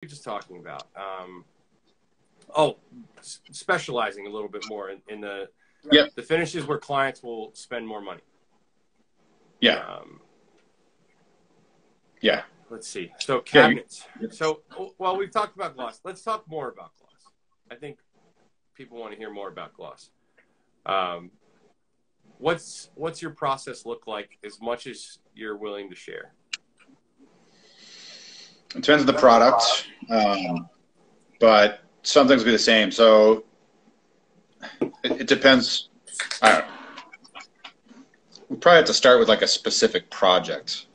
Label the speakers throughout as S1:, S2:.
S1: we just talking about? Oh, specializing a little bit more in
S2: Yep.
S1: the finishes where clients will spend more money.
S2: Yeah. Yeah.
S1: Let's see. So cabinets. So, well, we've talked about gloss. Let's talk more about gloss. I think people want to hear more about gloss. What's your process look like, as much as you're willing to share?
S2: It depends on the product, but some things will be the same. So it depends. We probably have to start with like a specific project.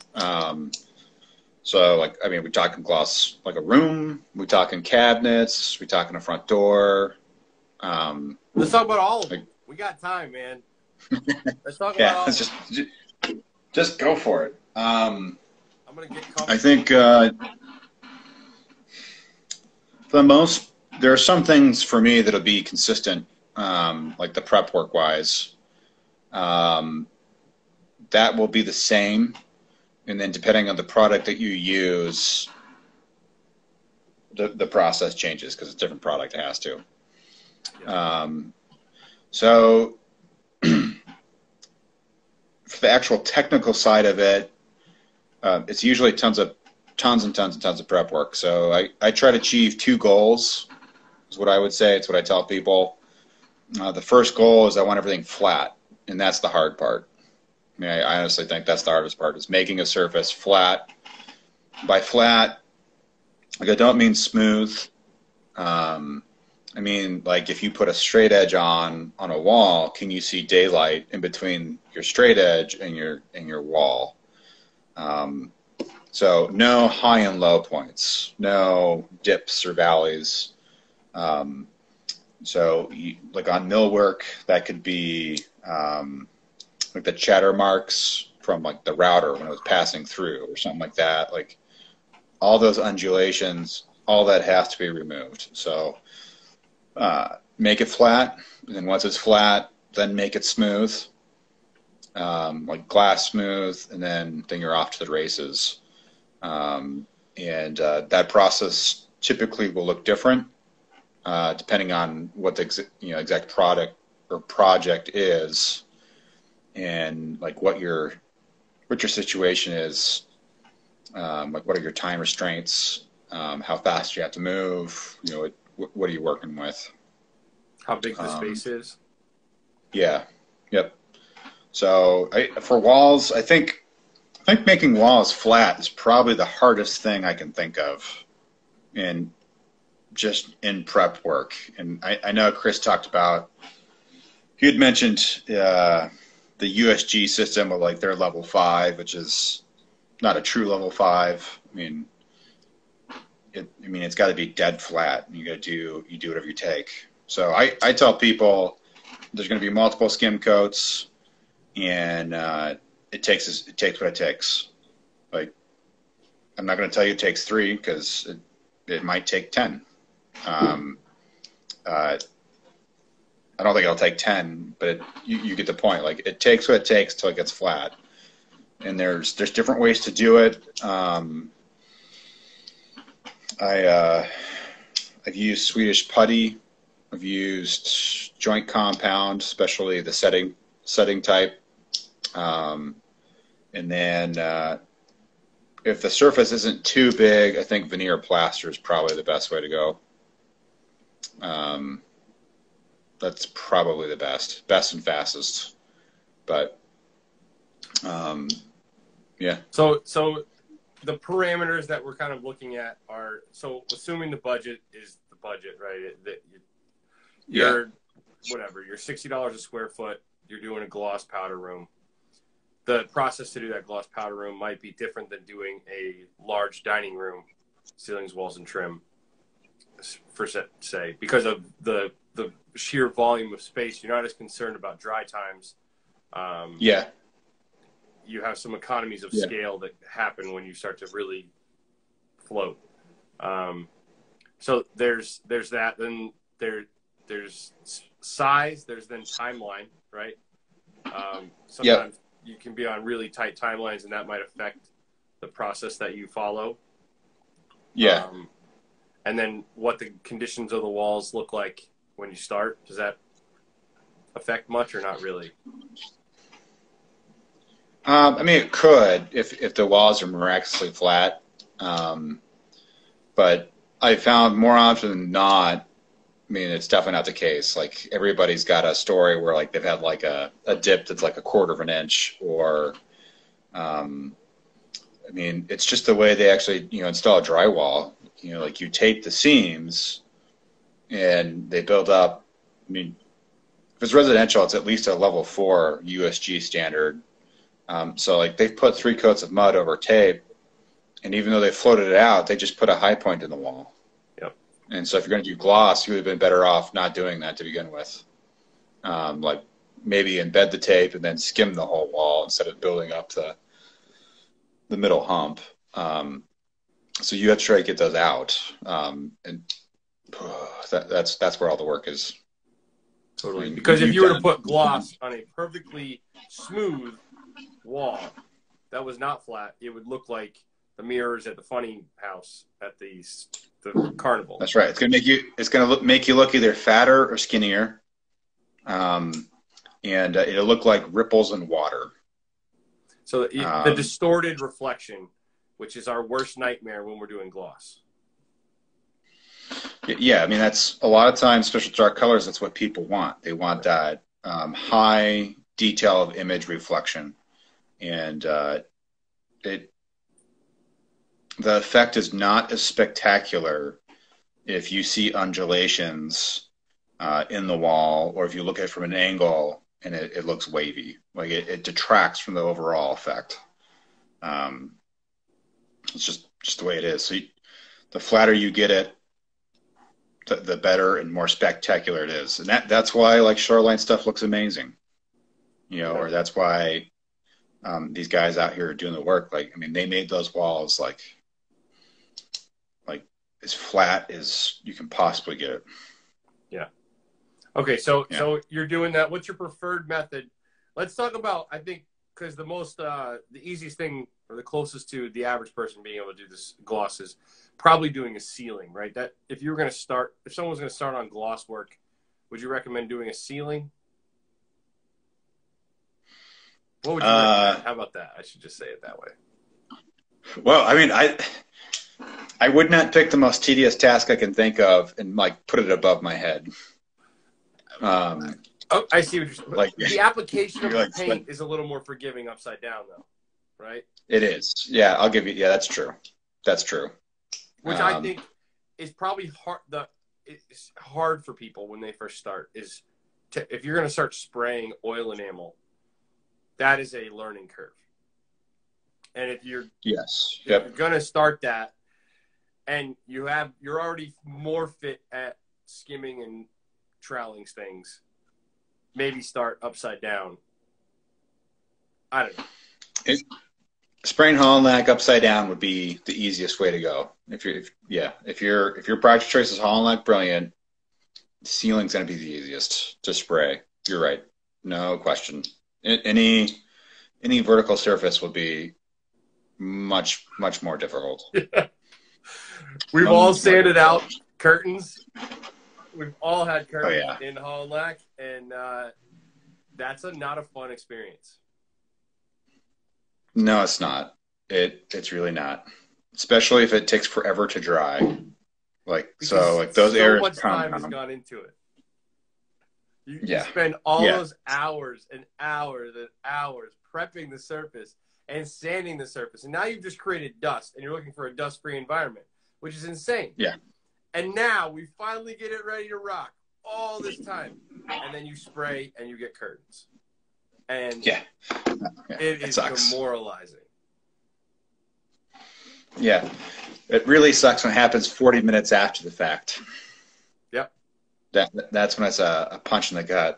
S2: So like, I mean, we're talking gloss, like a room, we're talking cabinets, we're talking a front door.
S1: Let's talk about all of them. We got time, man. Let's talk about all of them.
S2: Just go for it.
S1: I'm going to get comfortable.
S2: I think for the most, there are some things for me that'll be consistent, like the prep work wise. That will be the same. And then depending on the product that you use, the process changes because it's a different product. It has to. So for the actual technical side of it, it's usually tons and tons of prep work. So I try to achieve 2 goals is what I would say. It's what I tell people. The first goal is I want everything flat, and that's the hard part. I mean, I honestly think that's the hardest part, is making a surface flat. By flat, like, I don't mean smooth. I mean, like, if you put a straight edge on a wall, can you see daylight in between your straight edge and your wall? So no high and low points, no dips or valleys. So like on millwork, that could be like the chatter marks from like the router when it was passing through or something like that. Like all those undulations, all that has to be removed. So make it flat, and then once it's flat, then make it smooth, like glass smooth, and then you're off to the races. That process typically will look different depending on what the exact product or project is, and like what your situation is, like what are your time restraints, how fast you have to move, what are you working with,
S1: how big the space is.
S2: Yeah. Yep. So for walls, I think making walls flat is probably the hardest thing I can think of in prep work. And I know Chris talked about, he had mentioned the USG system of like their level 5, which is not a true level 5. I mean, it's got to be dead flat. You do whatever you take. So I tell people there's going to be multiple skim coats, and it takes what it takes. Like, I'm not going to tell you it takes 3, because it might take 10. I don't think it'll take 10, but you get the point. Like, it takes what it takes till it gets flat. And there's different ways to do it. I've used Swedish putty. I've used joint compound, especially the setting type. And then if the surface isn't too big, I think veneer plaster is probably the best way to go. That's probably the best and fastest. But yeah.
S1: So the parameters that we're kind of looking at are, so assuming the budget is the budget, right? You're $60 a square foot. You're doing a gloss powder room. The process to do that gloss powder room might be different than doing a large dining room, ceilings, walls, and trim, for say, because of the sheer volume of space. You're not as concerned about dry times.
S2: Yeah.
S1: You have some economies of scale that happen when you start to really float. So there's that. Then there's size. There's then timeline, right? Sometimes you can be on really tight timelines, and that might affect the process that you follow.
S2: Yeah.
S1: and then what the conditions of the walls look like when you start? Does that affect much or not really?
S2: I mean, it could if the walls are miraculously flat. But I found more often than not, I mean, it's definitely not the case. Like everybody's got a story where like they've had like a dip that's like a quarter of an inch, or I mean, it's just the way they actually, install drywall. Like you tape the seams and they build up. I mean, if it's residential, it's at least a level 4 USG standard. So like they've put 3 coats of mud over tape, and even though they floated it out, they just put a high point in the wall.
S1: Yep.
S2: And so if you're going to do gloss, you would have been better off not doing that to begin with. Like maybe embed the tape and then skim the whole wall instead of building up the middle hump. So you have to try to get those out. And that's where all the work is.
S1: Totally. Because if you were to put gloss on a perfectly smooth wall that was not flat, it would look like the mirrors at the funny house at the carnival.
S2: That's right. It's gonna make you look either fatter or skinnier, and it'll look like ripples in water.
S1: So the distorted reflection, which is our worst nightmare when we're doing gloss.
S2: Yeah, I mean that's a lot of times, especially dark colors. That's what people want. They want that high detail of image reflection, and the effect is not as spectacular if you see undulations in the wall, or if you look at it from an angle and it looks wavy. Like it detracts from the overall effect. It's just the way it is. So the flatter you get it, the better and more spectacular it is. And that's why like shoreline stuff looks amazing, or that's why these guys out here are doing the work. Like, I mean, they made those walls like as flat as you can possibly get it.
S1: Yeah. Okay. So you're doing that. What's your preferred method? Let's talk about, I think, because the easiest thing or the closest to the average person being able to do this gloss is probably doing a ceiling, right? That if someone was going to start on gloss work, would you recommend doing a ceiling? What would you recommend? How about that? I should just say it that way.
S2: Well, I mean, I would not pick the most tedious task I can think of and like put it above my head.
S1: I see what you're saying.
S2: Like
S1: the application of the paint is a little more forgiving upside down, though, right?
S2: It is. Yeah, I'll give you. Yeah, that's true. That's true.
S1: Which I think is probably hard. It's hard for people when they first start. If you're going to start spraying oil enamel, that is a learning curve. And if you're going to start that, and you're already more fit at skimming and troweling things, maybe start upside down. I don't know.
S2: Spraying Holland Lac upside down would be the easiest way to go. If your practice choice is Holland Lac Brilliant, ceiling's going to be the easiest to spray. You're right, no question. Any vertical surface would be much more difficult.
S1: We've all sanded out curtains. We've all had curtains in Holland Lac, and that's not a fun experience.
S2: No, it's not. It's really not. Especially if it takes forever to dry. Those areas.
S1: So much time has gone into it. You spend all those hours and hours and hours prepping the surface and sanding the surface, and now you've just created dust, and you're looking for a dust-free environment, which is insane.
S2: Yeah.
S1: And now we finally get it ready to rock. All this time, and then you spray and you get curtains, and it is demoralizing. Yeah,
S2: it really sucks when it happens 40 minutes after the fact.
S1: Yep.
S2: That's when it's a punch in the gut,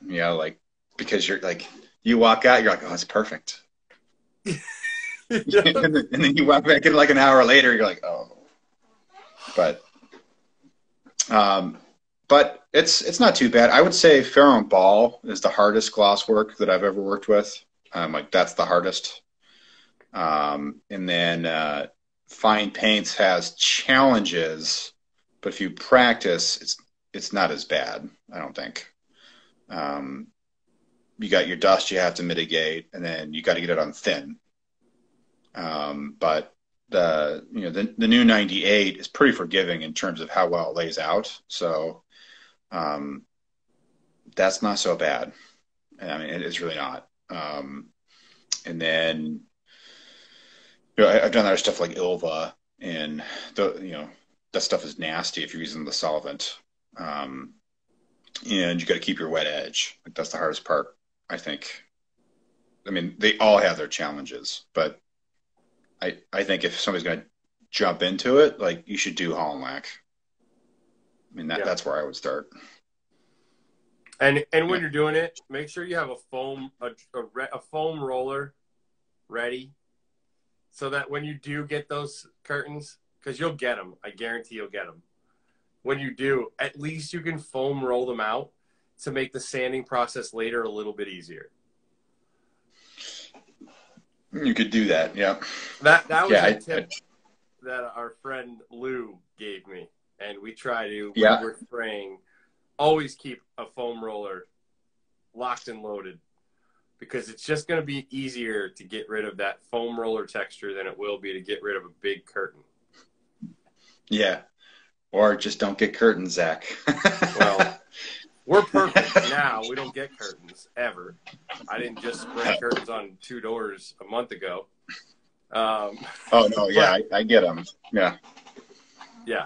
S2: because you're like, you walk out, you're like, oh, it's perfect. and then you walk back in like an hour later, you're like, oh. But it's not too bad. I would say Ferro and Ball is the hardest gloss work that I've ever worked with. That's the hardest. And then Fine Paints has challenges but if you practice, it's not as bad, I don't think. Um, you got your dust you have to mitigate, and then you got to get it on thin. But the new 98 is pretty forgiving in terms of how well it lays out. So um, that's not so bad. I mean, it's really not. And then I've done other stuff like Ilva, and that stuff is nasty if you're using the solvent. Um, and you got to keep your wet edge. Like that's the hardest part, I think. I mean, they all have their challenges, but I think if somebody's going to jump into it, like you should do Holland Lac. I mean, that's where I would start.
S1: And when you're doing it, make sure you have a foam roller ready, so that when you do get those curtains, because you'll get them, I guarantee you'll get them. When you do, at least you can foam roll them out to make the sanding process later a little bit easier.
S2: You could do that, yeah.
S1: That was a tip that our friend Lou gave me, and we try to, when we're spraying, always keep a foam roller locked and loaded, because it's just going to be easier to get rid of that foam roller texture than it will be to get rid of a big curtain.
S2: Yeah. Or just don't get curtains, Zach.
S1: Well, we're perfect now. We don't get curtains ever. I didn't just spray curtains on 2 doors a month ago.
S2: Oh, no, yeah, I get them. Yeah.
S1: Yeah.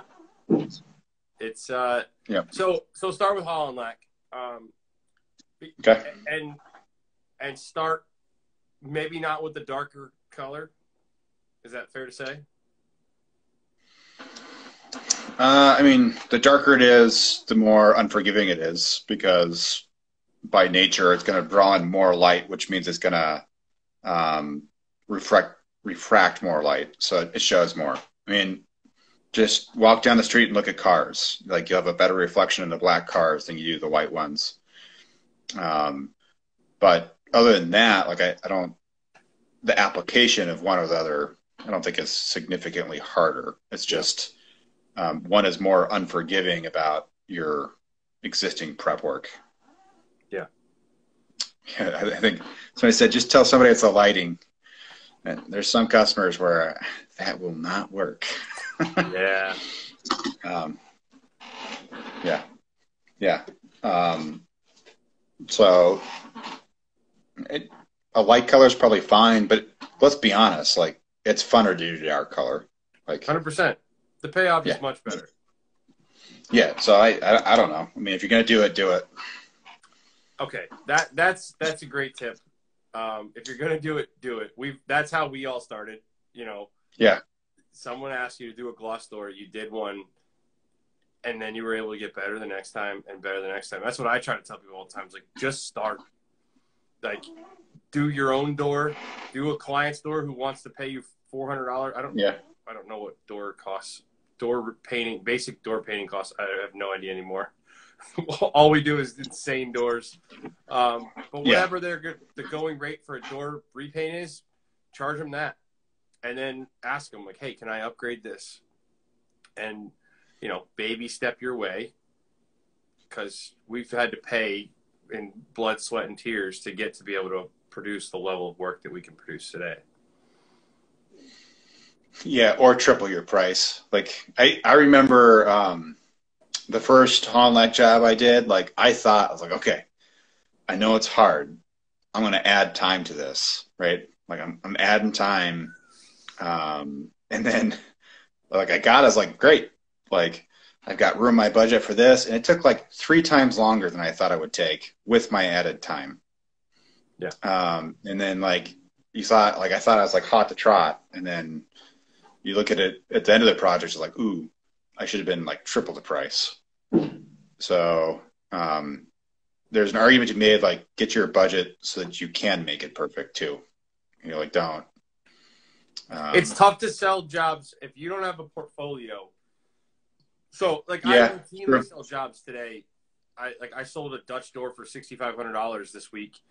S1: It's,
S2: yeah.
S1: So start with Holland Lac.
S2: Okay.
S1: And start maybe not with the darker color. Is that fair to say?
S2: I mean, the darker it is, the more unforgiving it is, because by nature it's going to draw in more light, which means it's going to refract more light, so it shows more. I mean, just walk down the street and look at cars. Like, you have a better reflection in the black cars than you do the white ones. But other than that, like I don't, the application of one or the other, I don't think is significantly harder. It's just one is more unforgiving about your existing prep work.
S1: Yeah.
S2: I think somebody said, just tell somebody it's the lighting. And there's some customers where that will not work.
S1: Yeah.
S2: Yeah. So a light color is probably fine, but let's be honest, like it's funner to do dark color. Like
S1: 100%. The payoff is much better.
S2: Yeah. So I don't know. I mean, if you're going to do it, do it.
S1: Okay. That's a great tip. If you're going to do it. That's how we all started,
S2: Yeah.
S1: Someone asked you to do a gloss door, you did one, and then you were able to get better the next time and better the next time. That's what I try to tell people all the time. It's like, just start. Like, do your own door, do a client's door who wants to pay you $400. I don't know what door costs. Door painting, basic door painting costs. I have no idea anymore. All we do is insane doors. But whatever the going rate for a door repaint is, charge them that. And then ask them, like, hey, can I upgrade this? And, baby step your way, because we've had to pay in blood, sweat, and tears to get to be able to produce the level of work that we can produce today.
S2: Yeah, or triple your price. Like I remember the first Holland Lac job I did, like I was like, okay, I know it's hard. I'm going to add time to this, right? Like I'm adding time. And then like I was like, great. Like I've got room in my budget for this. And it took like 3 times longer than I thought it would take with my added time.
S1: Yeah.
S2: And then like I thought I was like hot to trot. And then you look at it at the end of the project, it's like, ooh, I should have been like triple the price. So there's an argument to be made, like, get your budget so that you can make it perfect too. Like, don't.
S1: It's tough to sell jobs if you don't have a portfolio. So, like, I routinely sell jobs today. I sold a Dutch door for $6,500 this week,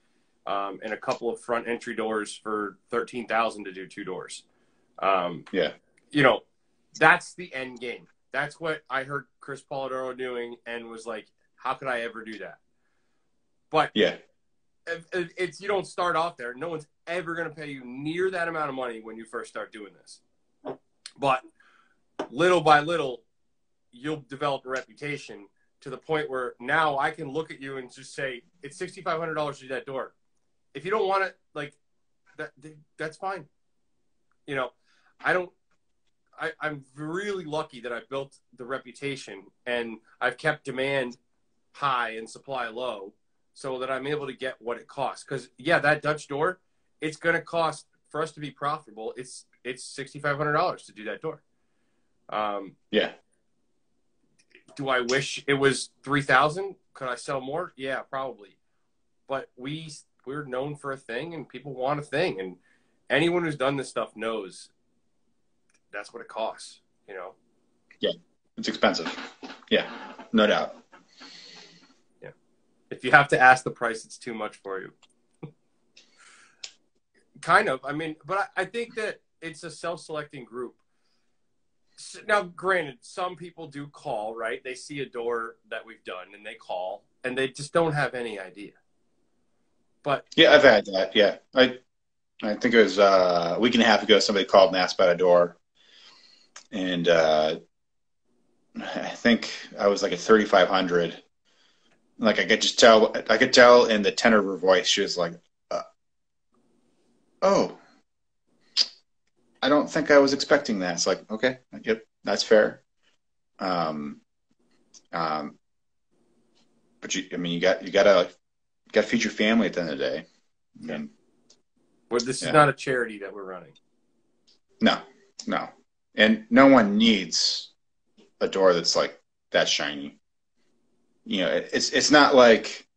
S1: and a couple of front entry doors for $13,000 to do 2 doors. That's the end game. That's what I heard Chris Polidoro doing and was like, how could I ever do that? But
S2: Yeah.
S1: It's you don't start off there. No one's ever going to pay you near that amount of money when you first start doing this. But little by little, you'll develop a reputation to the point where now I can look at you and just say, it's $6,500 to do that door. If you don't want it, like that's fine. You know, I'm really lucky that I built the reputation and I've kept demand high and supply low so that I'm able to get what it costs. Because, yeah, that Dutch door, it's going to cost, for us to be profitable, it's $6,500 to do that door.
S2: Yeah.
S1: Do I wish it was $3,000? Could I sell more? Yeah, probably. But we're known for a thing and people want a thing. And anyone who's done this stuff knows that's what it costs, you know?
S2: Yeah. It's expensive. Yeah. No doubt.
S1: Yeah. If you have to ask the price, it's too much for you. Kind of. I mean, but I think that it's a self-selecting group. Now, granted, some people do call, right? They see a door that we've done and they call and they just don't have any idea. But
S2: yeah, I've had that. Yeah. I think it was a week and a half ago, somebody called and asked about a door. And I think I was like at 3,500. Like I could tell in the tenor of her voice, she was like, oh, I don't think I was expecting that. It's like, okay, yep, that's fair. But you gotta feed your family at the end of the day. I mean,
S1: well, this is not a charity that we're running.
S2: No. And no one needs a door that's like that shiny. You know, it's not like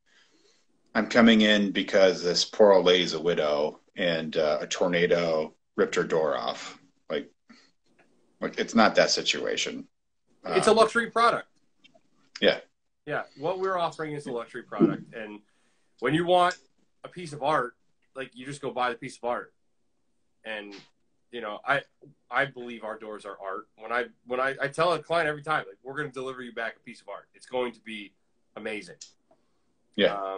S2: I'm coming in because this poor old lady's a widow and a tornado ripped her door off. Like it's not that situation.
S1: It's a luxury product.
S2: Yeah.
S1: Yeah. What we're offering is a luxury product. And when you want a piece of art, like you just go buy the piece of art. And, you know, I believe our doors are art. When I tell a client every time, like, we're going to deliver you back a piece of art. It's going to be amazing.
S2: Yeah.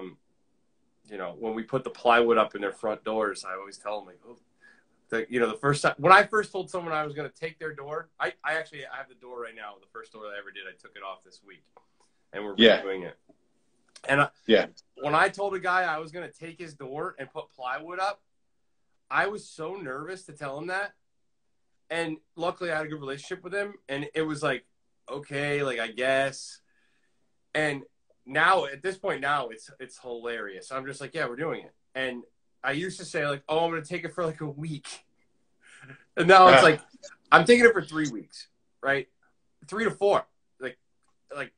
S1: You know, when we put the plywood up in their front doors, I always tell them, like, oh, the first time when I first told someone I was going to take their door, I have the door right now. The first door that I ever did, I took it off this week, and we're doing it. And when I told a guy I was going to take his door and put plywood up, I was so nervous to tell him that. And luckily I had a good relationship with him, and it was like, okay, like, I guess. And now at this point it's hilarious. I'm just like, yeah, we're doing it. And I used to say, like, oh, I'm going to take it for like a week. And now it's like, I'm taking it for 3 weeks, right? 3 to 4. Like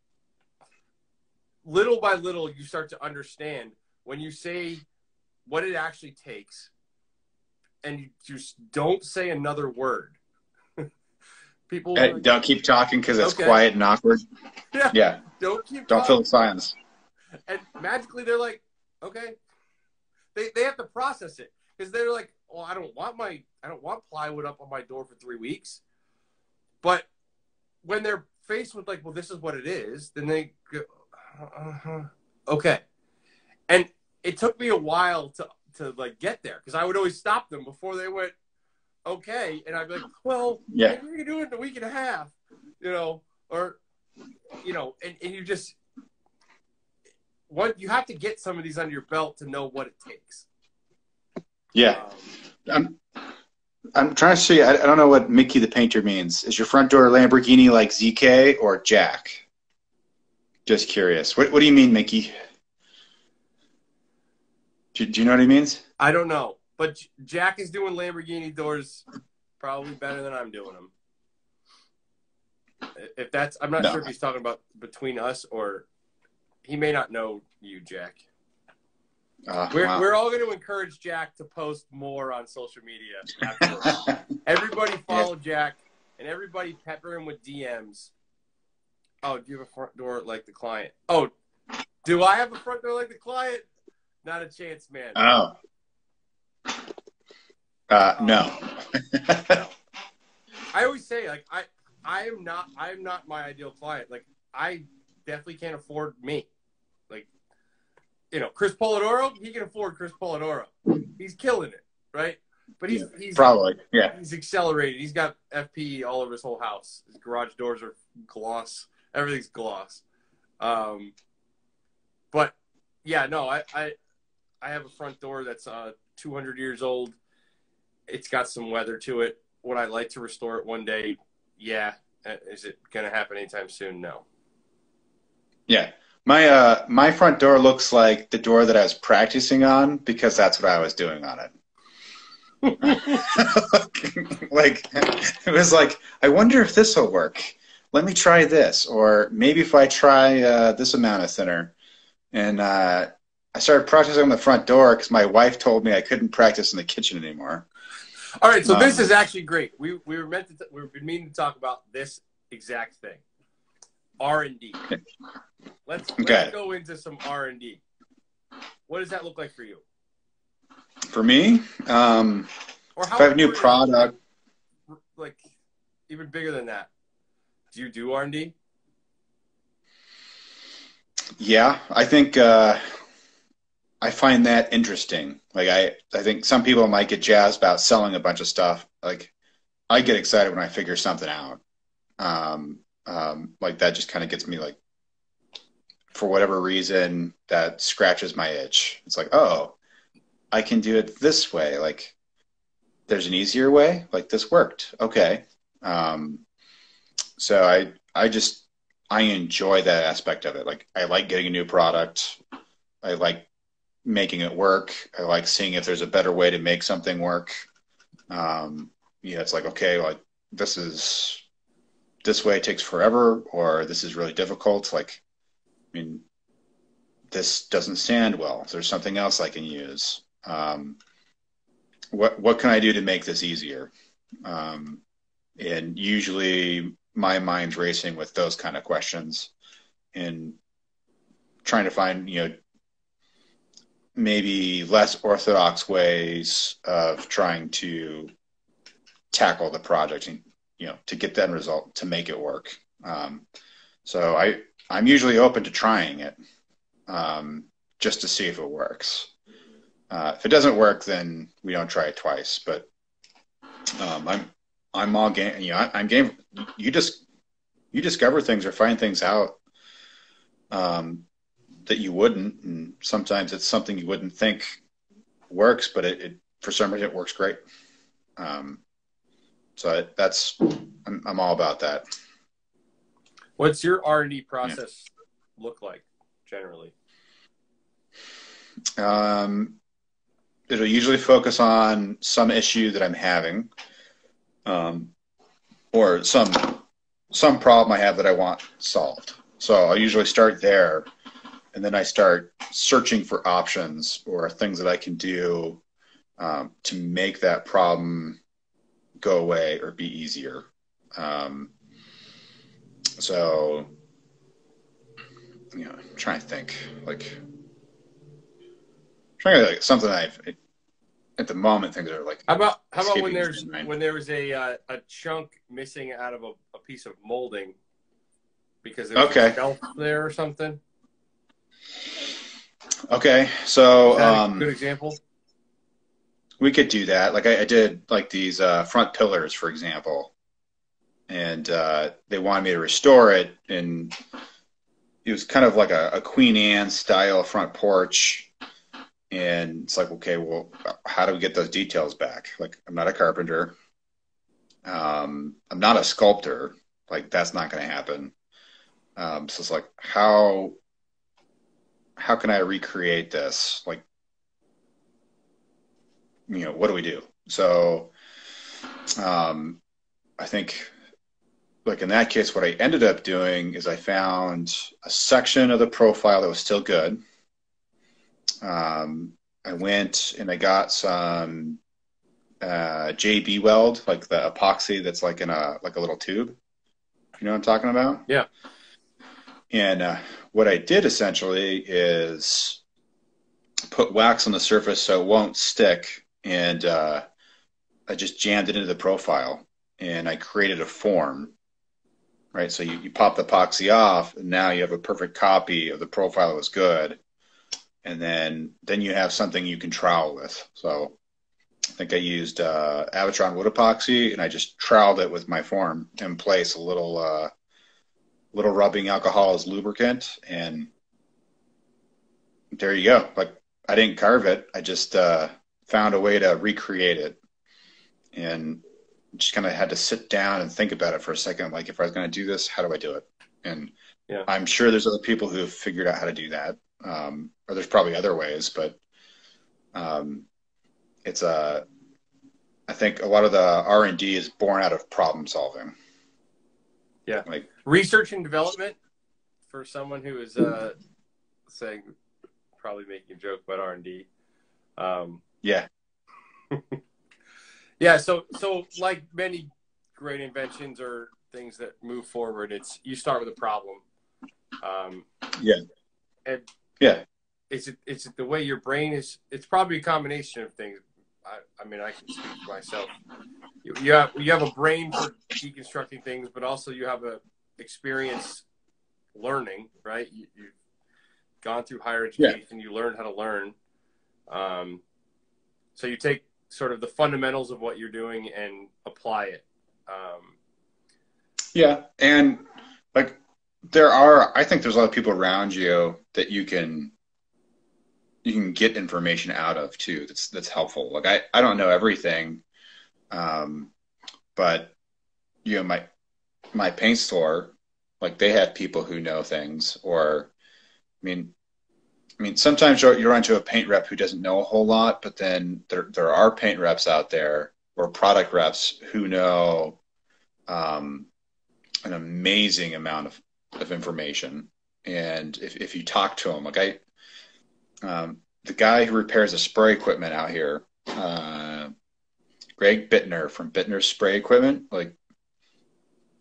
S1: little by little, you start to understand when you say what it actually takes and you just don't say another word. People
S2: don't keep talking because it's quiet and awkward. Yeah.
S1: Don't
S2: fill the silence.
S1: And magically they're like, okay. They have to process it because they're like, well, I don't want plywood up on my door for 3 weeks. But when they're faced with like, well, this is what it is, then they go, okay. And it took me a while to like get there because I would always stop them before they went, okay. And I'd be like, well, maybe we can do it in a week and a half, you know, or, you know, and you just, you have to get some of these under your belt to know what it takes.
S2: Yeah. I'm trying to see. I don't know what Mickey the Painter means. Is your front door Lamborghini like ZK or Jack? Just curious. What do you mean, Mickey? Do you know what he means?
S1: I don't know. But Jack is doing Lamborghini doors probably better than I'm doing them. I'm not sure if he's talking about between us or he may not know you, Jack. We're all going to encourage Jack to post more on social media afterwards. Everybody follow Jack and everybody pepper him with DMs. Oh, do you have a front door like the client? Oh, do I have a front door like the client? Not a chance, man.
S2: Oh. No.
S1: I always say, like, I'm not my ideal client. Like, I definitely can't afford me. Like, Chris Polidoro, he can afford Chris Polidoro. He's killing it, right? But
S2: Yeah, probably. Yeah.
S1: he's accelerated. He's got FP all over his whole house. His garage doors are gloss. Everything's gloss. But yeah, no, I have a front door that's 200 years old. It's got some weather to it. Would I like to restore it one day? Yeah. Is it going to happen anytime soon? No.
S2: Yeah. My front door looks like the door that I was practicing on because that's what I was doing on it. Like, it was like, I wonder if this will work. Let me try this, or maybe if I try this amount of thinner. And I started practicing on the front door because my wife told me I couldn't practice in the kitchen anymore.
S1: All right, so this is actually great. We've been meaning to talk about this exact thing, R&D. Let's go into some R&D. What does that look like for you?
S2: For me, if I have a new product,
S1: like even bigger than that, do you do R&D?
S2: Yeah, I think I find that interesting. Like I think some people might get jazzed about selling a bunch of stuff. Like I get excited when I figure something out. Like that just kind of gets me like, for whatever reason, that scratches my itch. It's like, oh, I can do it this way. Like there's an easier way. Like this worked. Okay. So I enjoy that aspect of it. Like I like getting a new product. I like making it work. I like seeing if there's a better way to make something work. It's like, okay, like this way takes forever, or this is really difficult. Like, I mean, this doesn't stand well. There's something else I can use. What can I do to make this easier? And usually my mind's racing with those kind of questions and trying to find, maybe less orthodox ways of trying to tackle the project and, to get that result, to make it work. So I'm usually open to trying it, just to see if it works. If it doesn't work, then we don't try it twice. But I'm all game. I'm game. You discover things or find things out that you wouldn't, and sometimes it's something you wouldn't think works, but it for some reason it works great. So I'm all about that.
S1: What's your R&D process look like generally?
S2: It'll usually focus on some issue that I'm having, or some problem I have that I want solved. So I'll usually start there, and then I start searching for options or things that I can do to make that problem go away or be easier. So, I'm trying to think, something at the moment, things are like.
S1: How about when there was a chunk missing out of a piece of molding because there was a shelf there or something?
S2: Okay, so
S1: is that a good example?
S2: We could do that. Like I did like these front pillars, for example, and they wanted me to restore it, and it was kind of like a Queen Anne style front porch. And it's like, okay, well, how do we get those details back? Like, I'm not a carpenter. I'm not a sculptor. Like, that's not going to happen. So it's like, how can I recreate this? Like, what do we do? So, I think, like in that case, what I ended up doing is I found a section of the profile that was still good. I went and I got some JB weld, like the epoxy that's like in a little tube. You know what I'm talking about?
S1: Yeah.
S2: And what I did essentially is put wax on the surface so it won't stick, and I just jammed it into the profile, and I created a form right? So you pop the epoxy off, and now you have a perfect copy of the profile that was good, and then you have something you can trowel with. So I think I used Avatron wood epoxy, and I just troweled it with my form in place, a little rubbing alcohol as lubricant, and there you go. Like, I didn't carve it. I just found a way to recreate it, and just kind of had to sit down and think about it for a second. Like, if I was going to do this, how do I do it? And
S1: Yeah.
S2: I'm sure there's other people who have figured out how to do that, or there's probably other ways, but um, it's I think a lot of the R&D is born out of problem solving.
S1: Yeah.
S2: Like,
S1: Research and development for someone who is saying, probably making a joke about R&D.
S2: yeah,
S1: Yeah. So like many great inventions or things that move forward, it's you start with a problem.
S2: yeah,
S1: And
S2: yeah,
S1: it's the way your brain is. It's probably a combination of things. I mean, I can speak for myself. You have a brain for deconstructing things, but also you have a experience learning, right? You've gone through higher
S2: yeah,
S1: education. You learn how to learn. So you take sort of the fundamentals of what you're doing and apply it.
S2: yeah. And like, I think there's a lot of people around you that you can get information out of too. That's helpful. Like, I don't know everything, um, but my paint store, like, they have people who know things. Or mean, sometimes you run into a paint rep who doesn't know a whole lot, but then there are paint reps out there or product reps who know um, an amazing amount of information. And if you talk to them, like, the guy who repairs the spray equipment out here, Greg Bittner from Bittner's Spray Equipment, like,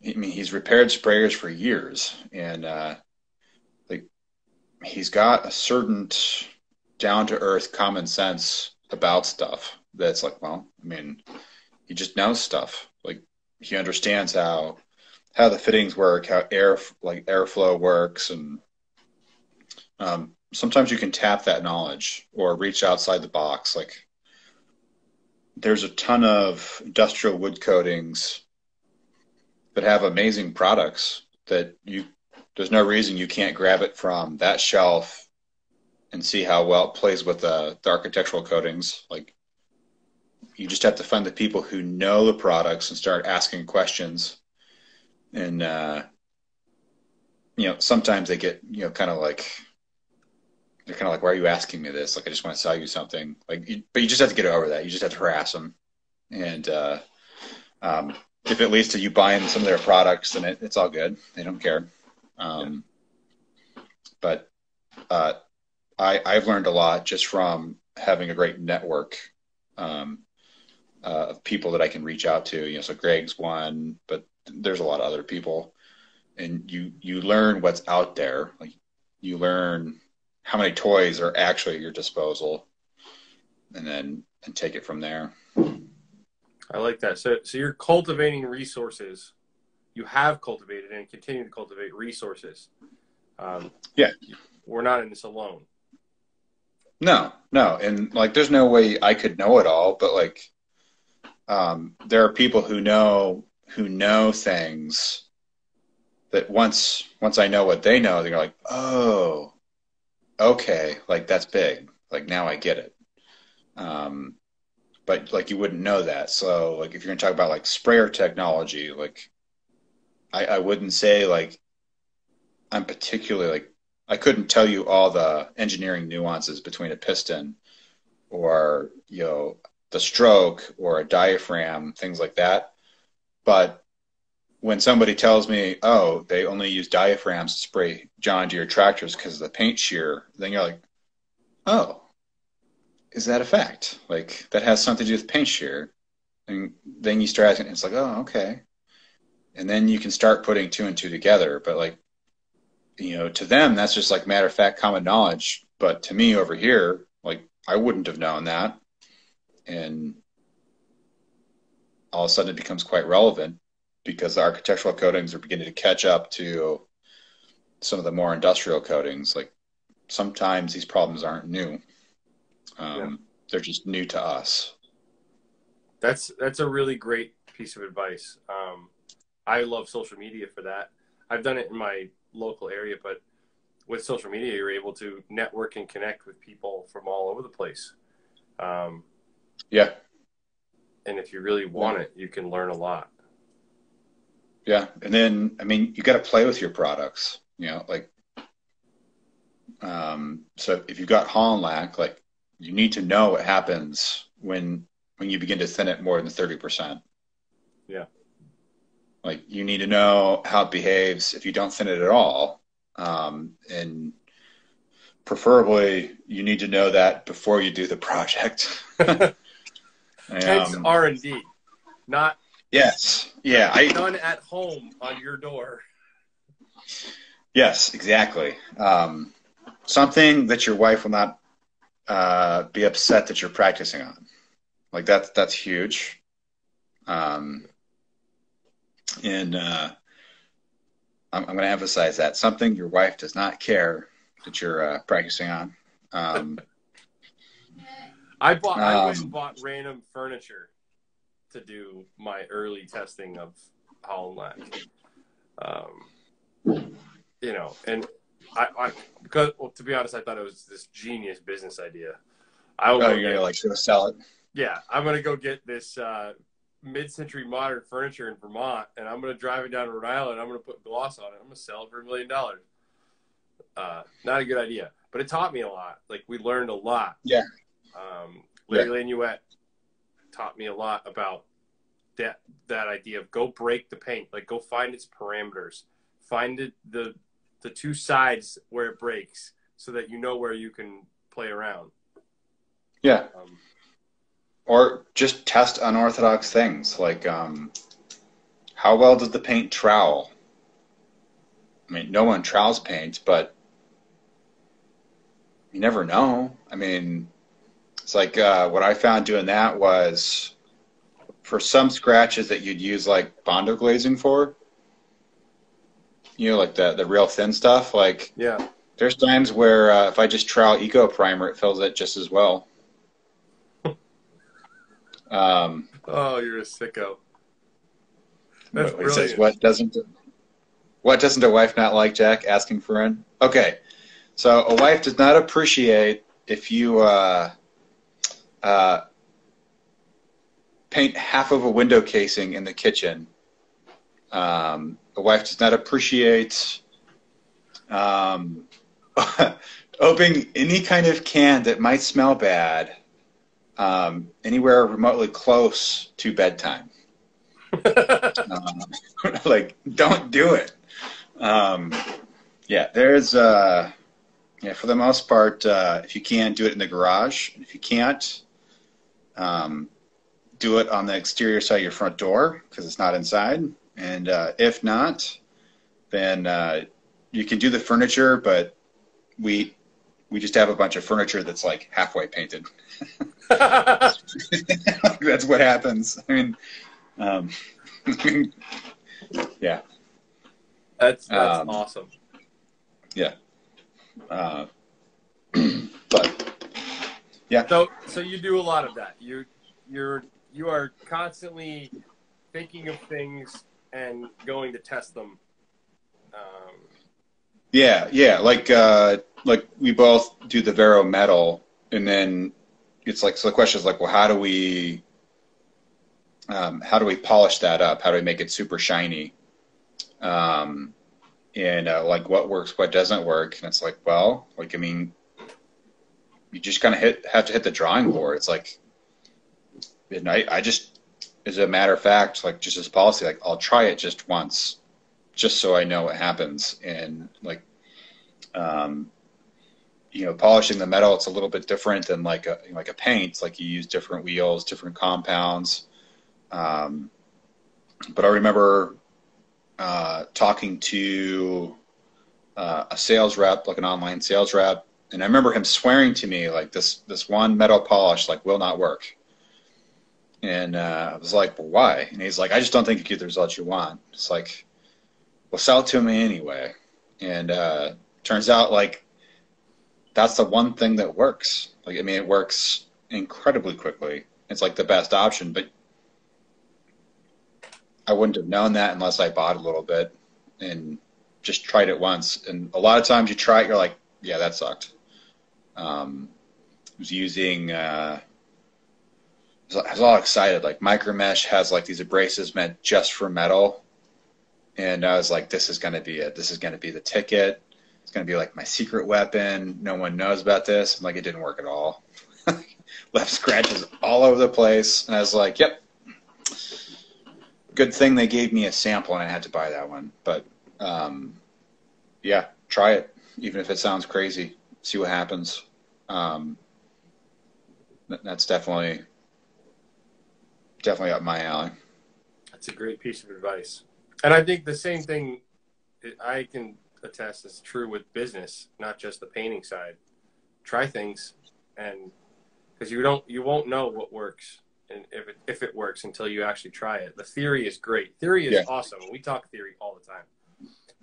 S2: he's repaired sprayers for years, and like, he's got a certain down to earth common sense about stuff that's like, well, he just knows stuff. Like, he understands how the fittings work, how airflow works, and sometimes you can tap that knowledge or reach outside the box. Like, there's a ton of industrial wood coatings that have amazing products that there's no reason you can't grab it from that shelf and see how well it plays with the architectural coatings. Like, you just have to find the people who know the products and start asking questions. And sometimes they get kind of like, they're kind of like, why are you asking me this? Like, I just want to sell you something. Like, but you just have to get over that. You just have to harass them. And if it leads to you buying some of their products, then it's all good. They don't care. But I've learned a lot just from having a great network of people that I can reach out to. So Greg's one, but there's a lot of other people. And you learn what's out there. Like, you learn how many toys are actually at your disposal, and take it from there.
S1: I like that. So you're cultivating resources. You have cultivated and continue to cultivate resources.
S2: Yeah.
S1: We're not in this alone.
S2: No. And like, there's no way I could know it all, but like, there are people who know things that once I know what they know, they're like, oh, okay, like, that's big. Like, now I get it. But like, you wouldn't know that. So like, if you're gonna talk about like sprayer technology, like, I wouldn't say like I'm particularly like, I couldn't tell you all the engineering nuances between a piston or the stroke or a diaphragm, things like that. But when somebody tells me, oh, they only use diaphragms to spray John Deere tractors because of the paint shear, then you're like, oh, is that a fact? Like, that has something to do with paint shear. And then you start asking, it's like, oh, okay. And then you can start putting two and two together. But like, to them, that's just like matter of fact, common knowledge. But to me over here, like, I wouldn't have known that. And all of a sudden it becomes quite relevant. because the architectural coatings are beginning to catch up to some of the more industrial coatings. Like sometimes these problems aren't new.
S1: Yeah.
S2: They're just new to us.
S1: That's a really great piece of advice. I love social media for that. I've done it in my local area, but with social media, you're able to network and connect with people from all over the place.
S2: Yeah.
S1: And if you really want it, you can learn a lot.
S2: Yeah. And then, I mean, you got to play with your products, you know, like, so if you've got Holland lac, like you need to know what happens when you begin to thin it more than 30%.
S1: Yeah.
S2: Like you need to know how it behaves if you don't thin it at all. And preferably you need to know that before you do the project.
S1: Hence R&D, not
S2: yes. Yeah.
S1: done at home on your door.
S2: Yes, exactly. Something that your wife will not be upset that you're practicing on. Like that's huge. And I'm going to emphasize that something your wife does not care that you're practicing on.
S1: I went and bought random furniture to do my early testing of Holland lac. You know, and because well, to be honest, I thought it was this genius business idea.
S2: You're going to sell it.
S1: Yeah, I'm going to go get this mid-century modern furniture in Vermont, and I'm going to drive it down to Rhode Island. I'm going to put gloss on it. I'm going to sell it for $1 million. Not a good idea, but it taught me a lot. Like we learned a lot.
S2: Yeah.
S1: Larry Lanuette taught me a lot about that idea of go break the paint, like go find its parameters, find the two sides where it breaks, so that you know where you can play around.
S2: Yeah. Or just test unorthodox things, like how well does the paint trowel? I mean, no one trowels paint, but you never know. I mean, it's like what I found doing that was for some scratches that you'd use like Bondo glazing for, you know, like the real thin stuff. Like,
S1: yeah,
S2: there's times where if I just trowel Eco Primer, it fills it just as well.
S1: Oh, you're a sicko. That's
S2: He
S1: brilliant.
S2: says, what doesn't a wife not like, Jack? Asking for in. Okay, so a wife does not appreciate if you paint half of a window casing in the kitchen. A wife does not appreciate opening any kind of can that might smell bad anywhere remotely close to bedtime. Like, don't do it. Yeah, there's for the most part, if you can, do it in the garage. If you can't, do it on the exterior side of your front door because it's not inside. And if not, then you can do the furniture, but we just have a bunch of furniture that's like halfway painted. That's what happens. I mean, yeah.
S1: That's awesome.
S2: Yeah. But yeah.
S1: So you do a lot of that. You are constantly thinking of things and going to test them.
S2: Yeah. Like we both do the Vero metal, and then it's like, so the question is like, well, how do we polish that up? How do we make it super shiny? And like what works, what doesn't work. And it's like, well, like, I mean, you just kind of have to hit the drawing board. It's like, and I just, as a matter of fact, like just as policy, like I'll try it just once, just so I know what happens. And like, polishing the metal, it's a little bit different than like a paint. It's like you use different wheels, different compounds. But I remember talking to a sales rep, like an online sales rep, and I remember him swearing to me like this one metal polish like will not work. And I was like, well, why? And he's like, I just don't think you get the results you want. It's like, well, sell it to me anyway. And turns out like that's the one thing that works. Like, I mean, it works incredibly quickly. It's like the best option, but I wouldn't have known that unless I bought a little bit and just tried it once. And a lot of times you try it, you're like, yeah, that sucked. I was using, I was all excited. Like Micro Mesh has like these abrasives meant just for metal. And I was like, this is going to be it. This is going to be the ticket. It's going to be like my secret weapon. No one knows about this. And like, it didn't work at all. Left scratches all over the place. And I was like, yep. Good thing they gave me a sample and I had to buy that one. But yeah, try it. Even if it sounds crazy, see what happens. That's definitely up my alley.
S1: That's a great piece of advice. And I think the same thing I can attest is true with business, not just the painting side. Try things, and because you won't know what works and if it works until you actually try it. The theory is great. Theory is awesome. We talk theory all the time.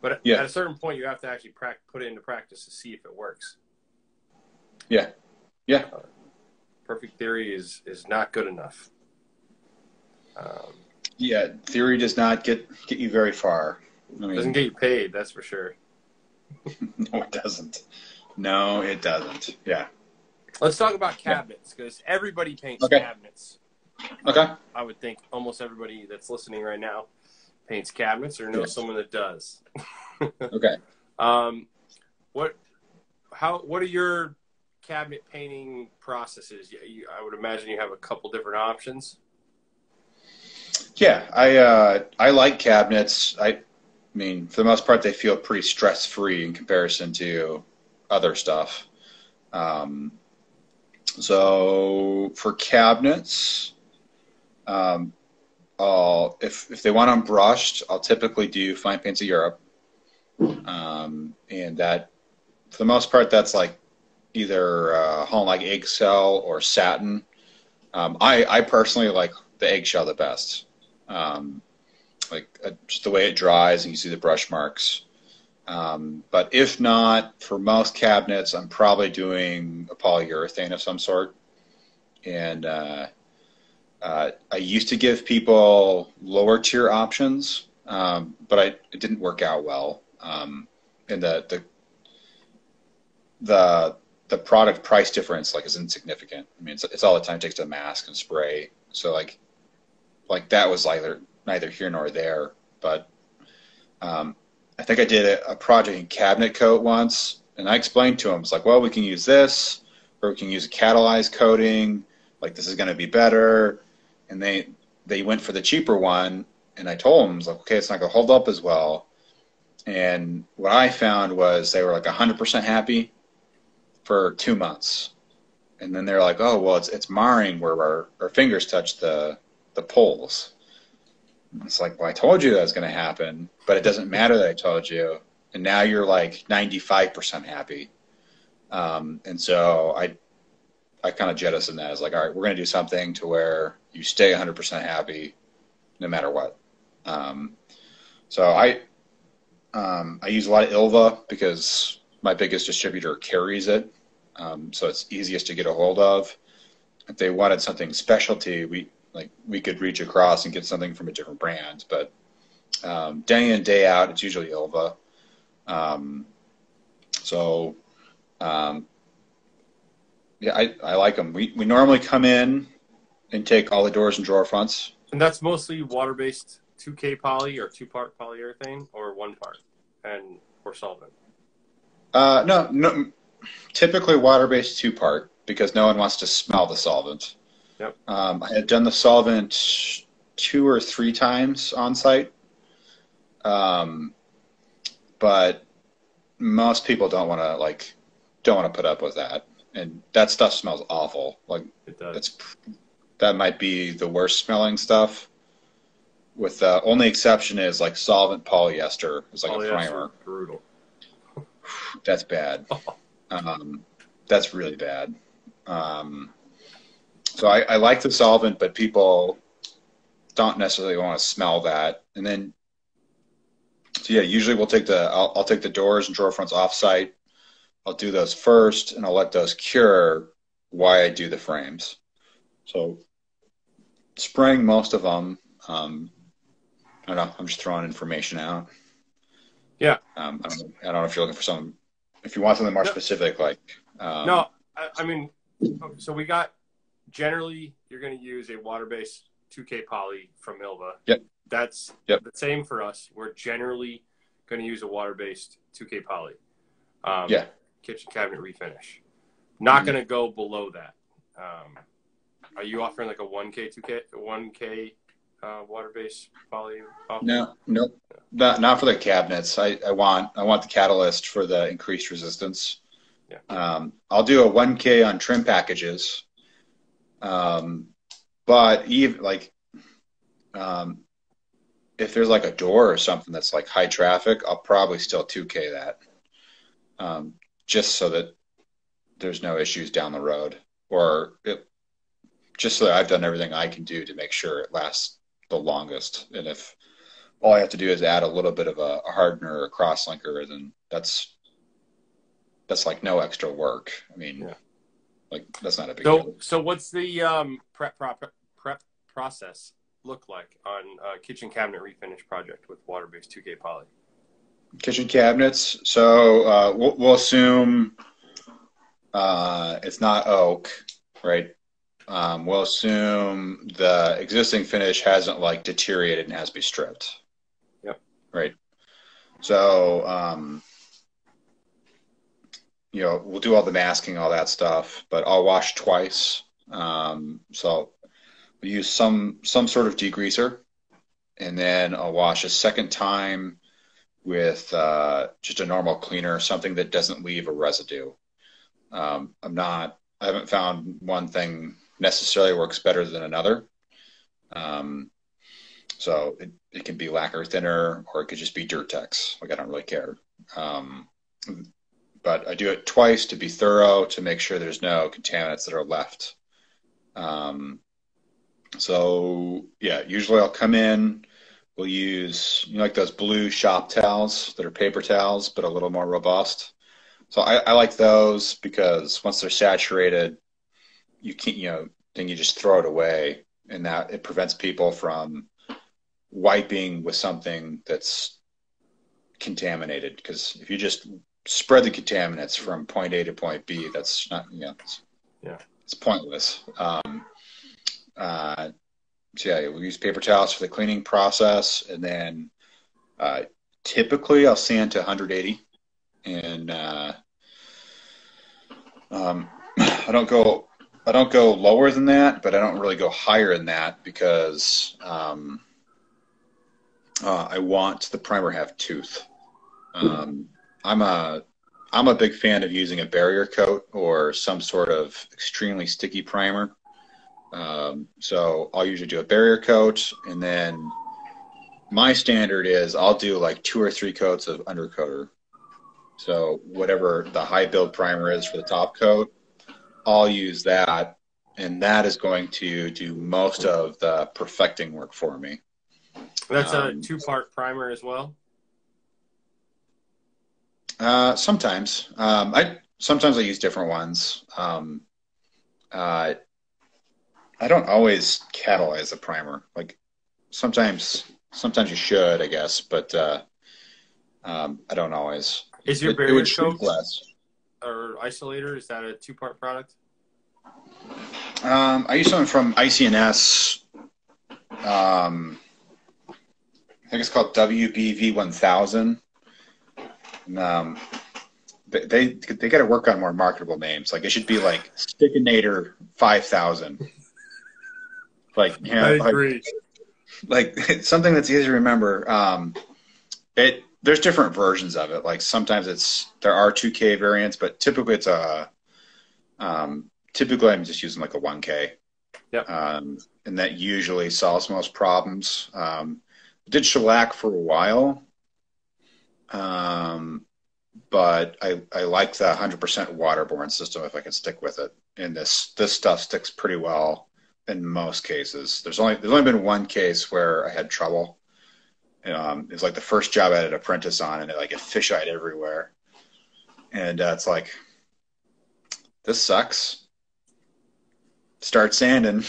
S1: But at a certain point, you have to actually put it into practice to see if it works.
S2: Yeah. Yeah.
S1: Perfect theory is not good enough.
S2: Yeah, theory does not get you very far. I mean,
S1: doesn't get you paid, that's for sure.
S2: No, it doesn't. No, it doesn't. Yeah.
S1: Let's talk about cabinets, because everybody paints cabinets.
S2: Okay.
S1: I would think almost everybody that's listening right now paints cabinets or knows someone that does.
S2: Okay.
S1: What are your cabinet painting processes? I would imagine you have a couple different options.
S2: Yeah, I like cabinets. I mean, for the most part, they feel pretty stress-free in comparison to other stuff. So for cabinets, if they want them brushed, I'll typically do Fine Paints of Europe, and that for the most part, that's like either Holland like eggshell or satin. I personally like the eggshell the best. Just the way it dries and you see the brush marks. But if not, for most cabinets, I'm probably doing a polyurethane of some sort. And I used to give people lower tier options, but it didn't work out well. And the product price difference is insignificant. I mean, it's all the time it takes to mask and spray. So like that was neither here nor there. But I think I did a project in cabinet coat once, and I explained to them, it's like, well, we can use this, or we can use a catalyzed coating. Like, this is going to be better. And they went for the cheaper one, and I told them, okay, it's not going to hold up as well. And what I found was they were 100% happy for 2 months. And then they're like, oh, well, it's marring where our fingers touch the poles. It's like, well, I told you that was going to happen, but it doesn't matter that I told you. And now you're 95% happy. And so I kind of jettisoned that as all right, we're going to do something to where you stay 100% happy no matter what. So I use a lot of Ilva because my biggest distributor carries it. So it's easiest to get a hold of. If they wanted something specialty, we could reach across and get something from a different brand, but day in, day out, it's usually Ilva. Yeah, I like them. We normally come in and take all the doors and drawer fronts.
S1: And that's mostly water-based 2K poly or 2-part polyurethane, or 1 part or solvent?
S2: No, typically water-based 2-part because no one wants to smell the solvent.
S1: Yep.
S2: I had done the solvent 2 or 3 times on site, but most people don't want to put up with that, and that stuff smells awful.
S1: It does.
S2: That might be the worst smelling stuff. With the only exception is solvent polyester is a primer.
S1: Brutal.
S2: That's bad. That's really bad. So So I like the solvent, but people don't necessarily want to smell that. And then, so yeah, usually I'll take the doors and drawer fronts off site. I'll do those first, and I'll let those cure while I do the frames. So spraying most of them. I don't know. I'm just throwing information out.
S1: Yeah.
S2: I don't know if you're looking for something. If you want something more specific, like
S1: no, I mean, so we got generally you're going to use a water-based 2K poly from Milva.
S2: Yep.
S1: That's the same for us. We're generally going to use a water-based 2K poly. Kitchen cabinet refinish. Not going to go below that. Are you offering like a 1K, 2K, 1K water-based poly?
S2: No, not for the cabinets. I want the catalyst for the increased resistance.
S1: Yeah.
S2: I'll do a 1K on trim packages. But even like, if there's like a door or something that's like high traffic, I'll probably still 2K that. Just so that there's no issues down the road, just so that I've done everything I can do to make sure it lasts the longest. And if all I have to do is add a little bit of a hardener or a cross-linker, then that's like no extra work. I mean, like that's not a big deal.
S1: So what's the prep process look like on a kitchen cabinet refinish project with water-based 2K poly?
S2: Kitchen cabinets. So we'll assume it's not oak, right? We'll assume the existing finish hasn't like deteriorated and has to be stripped.
S1: Yep.
S2: Right. So we'll do all the masking, all that stuff, but I'll wash twice. So we use some sort of degreaser, and then I'll wash a second time with just a normal cleaner, something that doesn't leave a residue. I haven't found one thing necessarily works better than another. So it can be lacquer thinner, or it could just be Durtex. Like I don't really care. But I do it twice to be thorough, to make sure there's no contaminants that are left. So yeah, usually I'll come in. We'll use like those blue shop towels that are paper towels, but a little more robust. So I like those because once they're saturated, you can't, then you just throw it away, and that it prevents people from wiping with something that's contaminated. Because if you just spread the contaminants from point A to point B, that's not, it's pointless. So yeah, we'll use paper towels for the cleaning process, and then typically I'll sand to 180, and I don't go lower than that, but I don't really go higher than that because I want the primer to have tooth. I'm a big fan of using a barrier coat or some sort of extremely sticky primer. So I'll usually do a barrier coat, and then my standard is I'll do like 2 or 3 coats of undercoater. So whatever the high build primer is for the top coat, I'll use that, and that is going to do most of the perfecting work for me.
S1: That's a 2-part primer as well?
S2: Sometimes. Sometimes I use different ones. I don't always catalyze a primer. Like sometimes you should, I guess, but I don't always.
S1: Is your barrier coat or isolator, is that a 2-part product?
S2: I use something from ICNS. I think it's called WBV1000. They got to work on more marketable names. Like it should be like Stickinator 5000. Like,
S1: I agree.
S2: Like something that's easy to remember. There's different versions of it. Like sometimes there are 2K variants, but typically it's typically I'm just using like a 1K.
S1: Yep.
S2: And that usually solves most problems. Did shellac for a while. But I like the 100% waterborne system if I can stick with it. And this stuff sticks pretty well. in most cases. There's only been one case where I had trouble. It was like the first job I had an apprentice on, and it fisheyed everywhere. And it's like, this sucks. Start sanding.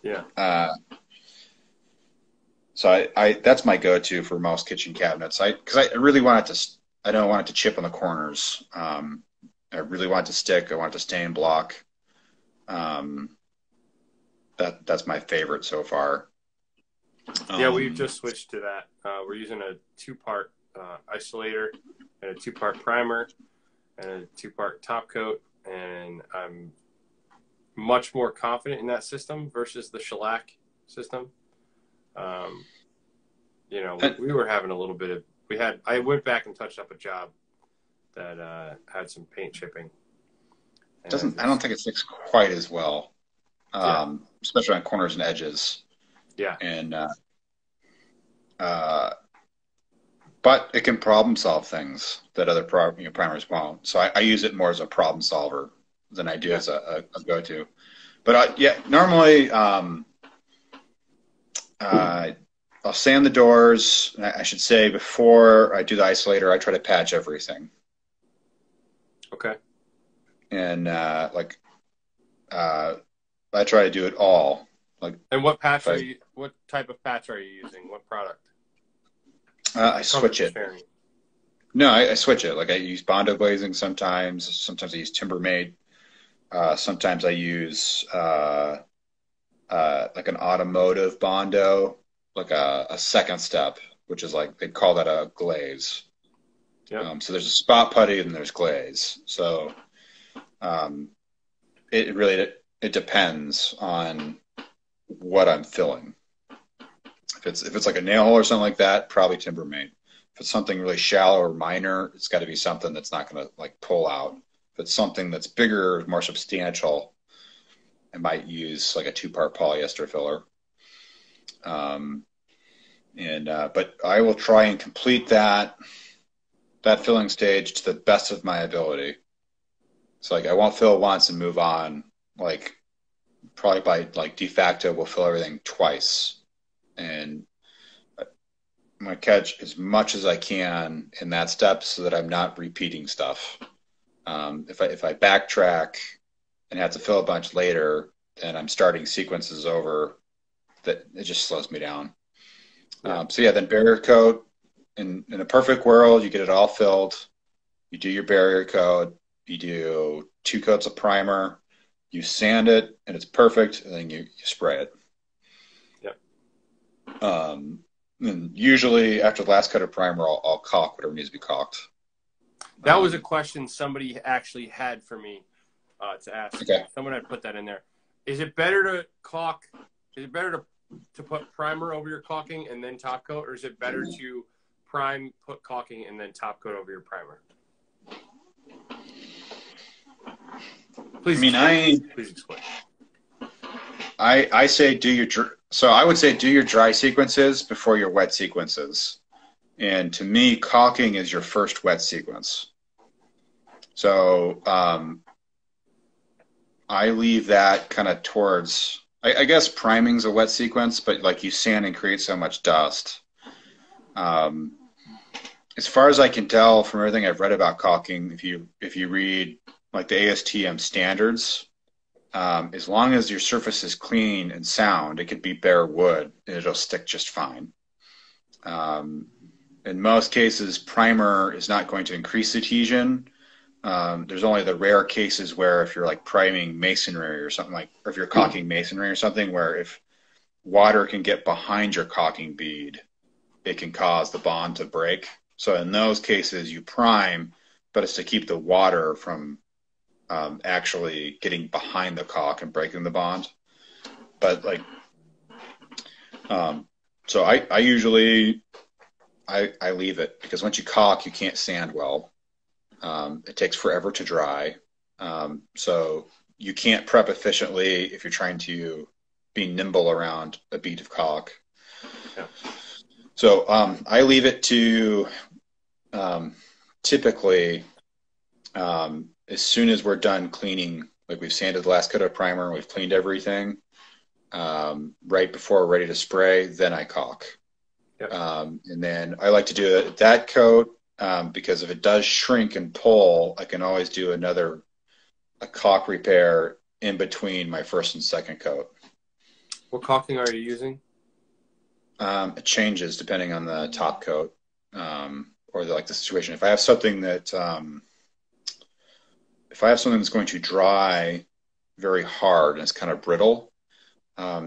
S1: Yeah.
S2: So I that's my go-to for most kitchen cabinets. Because I really want it to. I don't want it to chip on the corners. I really want it to stick. I want it to stay in block. Um, that's my favorite so far.
S1: Yeah, we've just switched to that. We're using a 2-part isolator and a 2-part primer and a 2-part top coat, and I'm much more confident in that system versus the shellac system. We were having a little bit of I went back and touched up a job that had some paint chipping.
S2: I don't think it sticks quite as well,
S1: Yeah.
S2: especially on corners and edges.
S1: Yeah.
S2: And but it can problem solve things that other primers won't. So I use it more as a problem solver than I do as a go-to. But normally I'll sand the doors. I should say before I do the isolator, I try to patch everything.
S1: Okay.
S2: And I try to do it all.
S1: And what patch what type of patch are you using? What product?
S2: I switch it. No, I switch it. I use Bondo glazing sometimes. Sometimes I use Timbermate. Sometimes I use an automotive Bondo, a second step, which is they call that a glaze.
S1: Yeah.
S2: So there's a spot putty and there's glaze. So it really depends on what I'm filling. If it's like a nail hole or something like that, probably Timbermate. If it's something really shallow or minor, it's got to be something that's not going to pull out. If it's something that's bigger, more substantial, I might use a 2-part polyester filler. But I will try and complete that filling stage to the best of my ability. So I won't fill once and move on. Probably by de facto, we'll fill everything twice. And I'm going to catch as much as I can in that step so that I'm not repeating stuff. If I backtrack and have to fill a bunch later, then I'm starting sequences over. That it just slows me down.
S1: Yeah.
S2: Then barrier coat. In a perfect world, you get it all filled. You do your barrier coat. You do 2 coats of primer. You sand it, and it's perfect. And then you spray it. And usually after the last coat of primer, I'll caulk whatever needs to be caulked.
S1: That was a question somebody actually had for me to ask.
S2: Okay.
S1: Someone had put that in there. Is it better to caulk? Is it better to put primer over your caulking and then top coat, or is it better to prime, put caulking, and then top coat over your primer? Please explain.
S2: I say I would say do your dry sequences before your wet sequences. And to me, caulking is your first wet sequence. So I leave that kind of towards, I guess priming's a wet sequence, but you sand and create so much dust. As far as I can tell from everything I've read about caulking, if you read the ASTM standards, as long as your surface is clean and sound, it could be bare wood and it'll stick just fine. In most cases, primer is not going to increase adhesion. There's only the rare cases where if you're priming masonry or something or if you're caulking masonry or something, where if water can get behind your caulking bead, it can cause the bond to break. So in those cases, you prime, but it's to keep the water from actually getting behind the caulk and breaking the bond. But so I usually I leave it, because once you caulk, you can't sand well. It takes forever to dry. So you can't prep efficiently if you're trying to be nimble around a bead of caulk.
S1: Yeah.
S2: So I leave it to typically as soon as we're done cleaning like we've sanded the last coat of primer, we've cleaned everything, right before we're ready to spray, then I caulk.
S1: Yep.
S2: And then I like to do that coat because if it does shrink and pull, I can always do a caulk repair in between my first and second coat.
S1: What caulking are you using?
S2: It changes depending on the top coat or the situation. If I have something that's going to dry very hard and it's kind of brittle,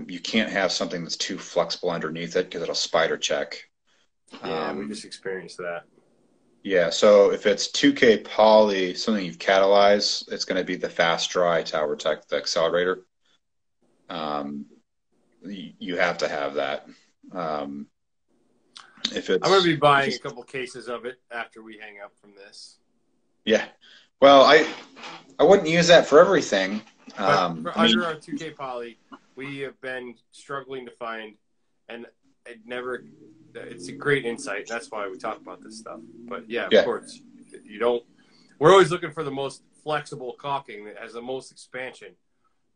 S2: you can't have something that's too flexible underneath it because it'll spider check.
S1: Yeah, we just experienced that.
S2: Yeah, so if it's 2K poly, something you've catalyzed, it's going to be the fast dry Tower Tech, the accelerator. You have to have that. If it's,
S1: I'm going to be buying a couple cases of it after we hang up from this.
S2: Yeah. Well, I wouldn't use that for everything.
S1: But under our 2K poly, we have been struggling to find, and it's a great insight. That's why we talk about this stuff. But yeah, of course, we're always looking for the most flexible caulking that has the most expansion,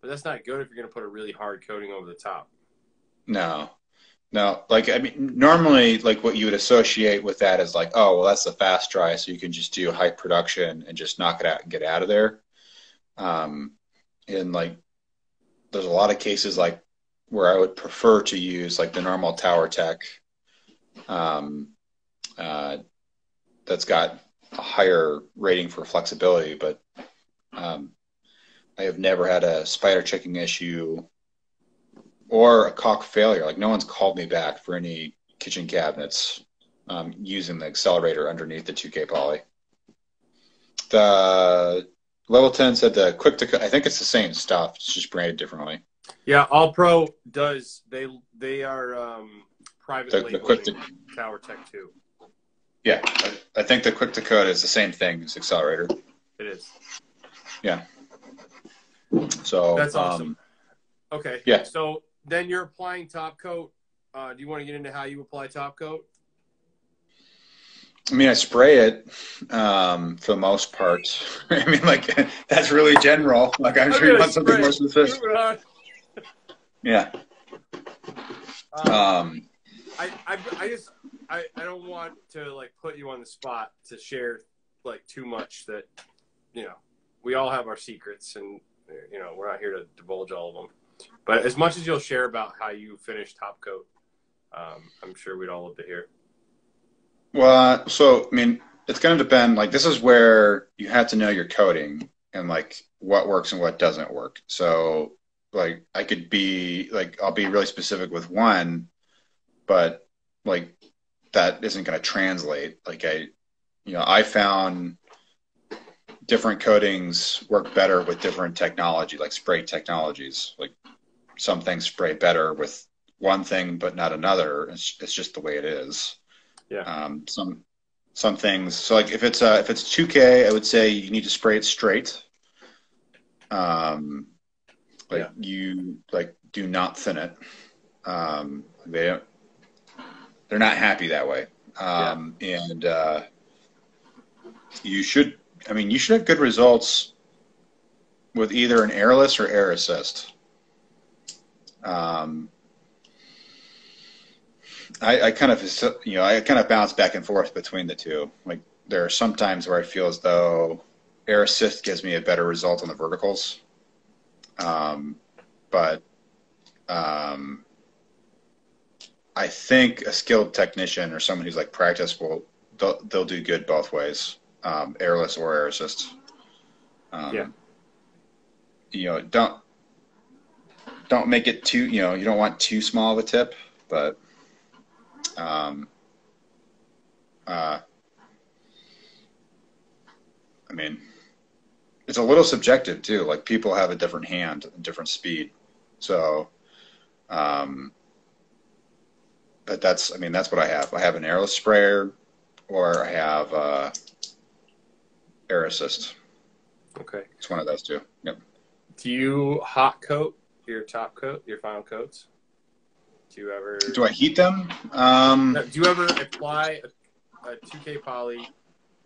S1: but that's not good if you're going to put a really hard coating over the top.
S2: No. Normally, like what you would associate with that is like, oh, well, that's the fast dry, so you can just do high production and just knock it out and get out of there. And like, there's a lot of cases like where I would prefer to use like the normal Tower Tech, that's got a higher rating for flexibility, but I have never had a spider checking issue or a caulk failure. Like no one's called me back for any kitchen cabinets using the accelerator underneath the 2K poly. The Level 10 said the quick to cut. I think it's the same stuff. It's just branded differently.
S1: Yeah, All Pro does. They are private labeling Tower Tech too.
S2: Yeah, I think the quick to cut is the same thing as accelerator.
S1: It is.
S2: Yeah. So
S1: that's awesome. Okay.
S2: Yeah.
S1: So then you're applying top coat. Do you want to get into how you apply top coat?
S2: I mean, I spray it for the most part. I mean, like that's really general. Like I'm sure you want something more specific. Yeah.
S1: I don't want to like put you on the spot to share like too much that, we all have our secrets and, we're not here to divulge all of them. But as much as you'll share about how you finish top coat, I'm sure we'd all love to hear.
S2: Well, so, I mean, it's going to depend. Like, this is where you have to know your coding and, like, what works and what doesn't work. So, like, I'll be really specific with one, but, like, that isn't going to translate. Like, I found different coatings work better with different technology, like spray technologies. Like, some things spray better with one thing but not another. It's just the way it is.
S1: Yeah.
S2: Some things. So like if it's 2K, I would say you need to spray it straight. You do not thin it. They're not happy that way. And you should have good results with either an airless or air assist. I kind of bounce back and forth between the two. Like there are some times where I feel as though air assist gives me a better result on the verticals. But I think a skilled technician or someone who's like practiced they'll do good both ways, airless or air assist. Don't make it too, you don't want too small of a tip, but I mean, it's a little subjective too. Like people have a different hand, a different speed. So, but that's what I have. I have an airless sprayer or I have air assist.
S1: Okay.
S2: It's one of those two. Yep.
S1: Do you hot coat your top coat, your final coats?
S2: Do I heat them?
S1: Do you ever apply a 2K poly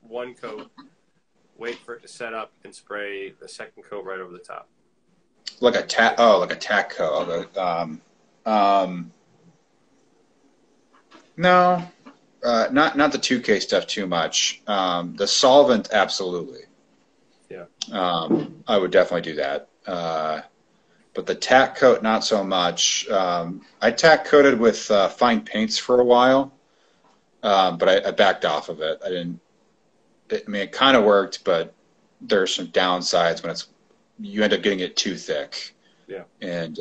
S1: one coat wait for it to set up, and spray the second coat right over the top.
S2: Like a tack coat. No, not the 2K stuff too much. The solvent, absolutely.
S1: Yeah.
S2: I would definitely do that. But the tack coat, not so much. I tack coated with fine paints for a while, but I backed off of it. It kind of worked, but there's some downsides when you end up getting it too thick.
S1: Yeah.
S2: And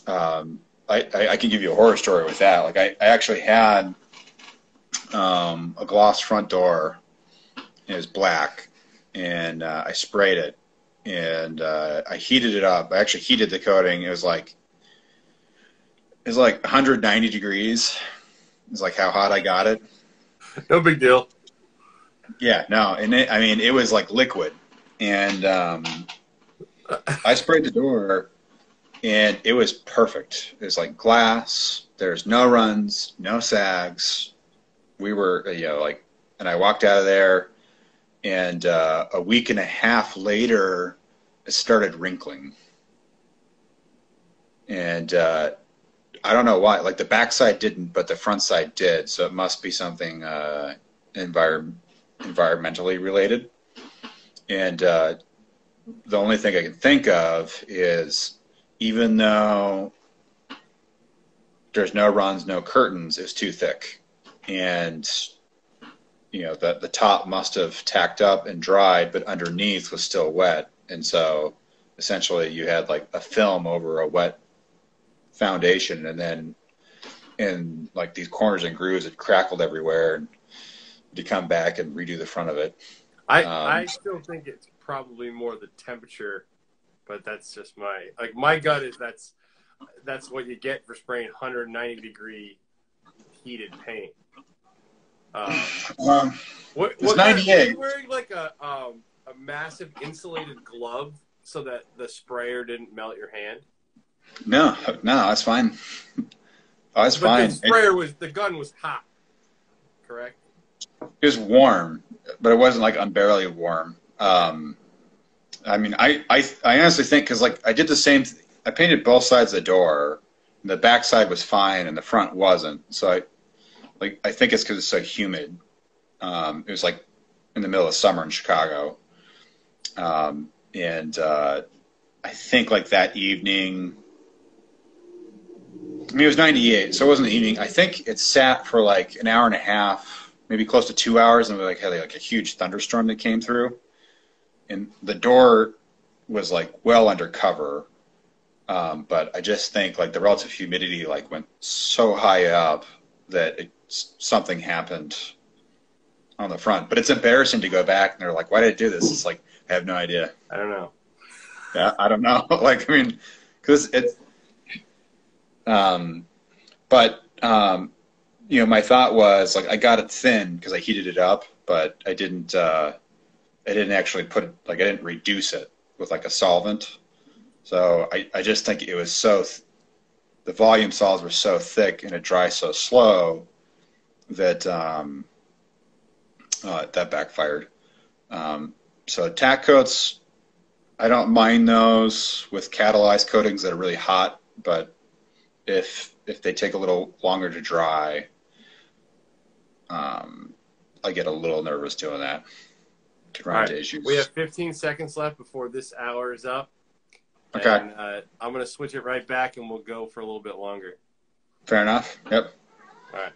S2: I can give you a horror story with that. Like I actually had a gloss front door. It was black, and I sprayed it, and I heated it up. I actually heated the coating. It was like 190 degrees. It was like how hot I got it.
S1: No big deal.
S2: Yeah, no, and it was like liquid, and I sprayed the door, and it was perfect. It was like glass. There's no runs, no sags. We were, and I walked out of there, and a week and a half later, it started wrinkling, and I don't know why. Like the backside didn't, but the front side did. So it must be something environmentally related. And the only thing I can think of is, even though there's no runs, no curtains, it's too thick. And, the top must have tacked up and dried, but underneath was still wet. And so essentially you had like a film over a wet foundation, and then in like these corners and grooves, it crackled everywhere. And to come back and redo the front of it.
S1: I still think it's probably more the temperature, but that's just my gut is that's what you get for spraying 190-degree heated paint.
S2: It's 98.
S1: Were you wearing like a massive insulated glove so that the sprayer didn't melt your hand?
S2: No, that's fine. Oh, it's fine.
S1: The gun was hot, correct?
S2: It was warm, but it wasn't like unbearably warm. I honestly think, because like I did the same. I painted both sides of the door. And the back side was fine, and the front wasn't. So I think it's because it's so humid. It was like in the middle of summer in Chicago, and I think like that evening. It was 98, so it wasn't the evening. I think it sat for like an hour and a half, maybe close to 2 hours, and we had like a huge thunderstorm that came through, and the door was like well under cover, but I just think like the relative humidity like went so high up that something happened on the front. But it's embarrassing to go back and they're like, "Why did I do this?" It's like, I have no idea.
S1: I don't know.
S2: Yeah, I don't know. Because it's. My thought was like I got it thin because I heated it up, but I didn't actually I didn't reduce it with like a solvent. So I just think it was the volume solids were so thick and it dries so slow that that backfired. So tack coats, I don't mind those with catalyzed coatings that are really hot, but if they take a little longer to dry, I get a little nervous doing that to run into issues.
S1: We have 15 seconds left before this hour is up.
S2: Okay.
S1: And I'm going to switch it right back, and we'll go for a little bit longer.
S2: Fair enough. Yep.
S1: All right.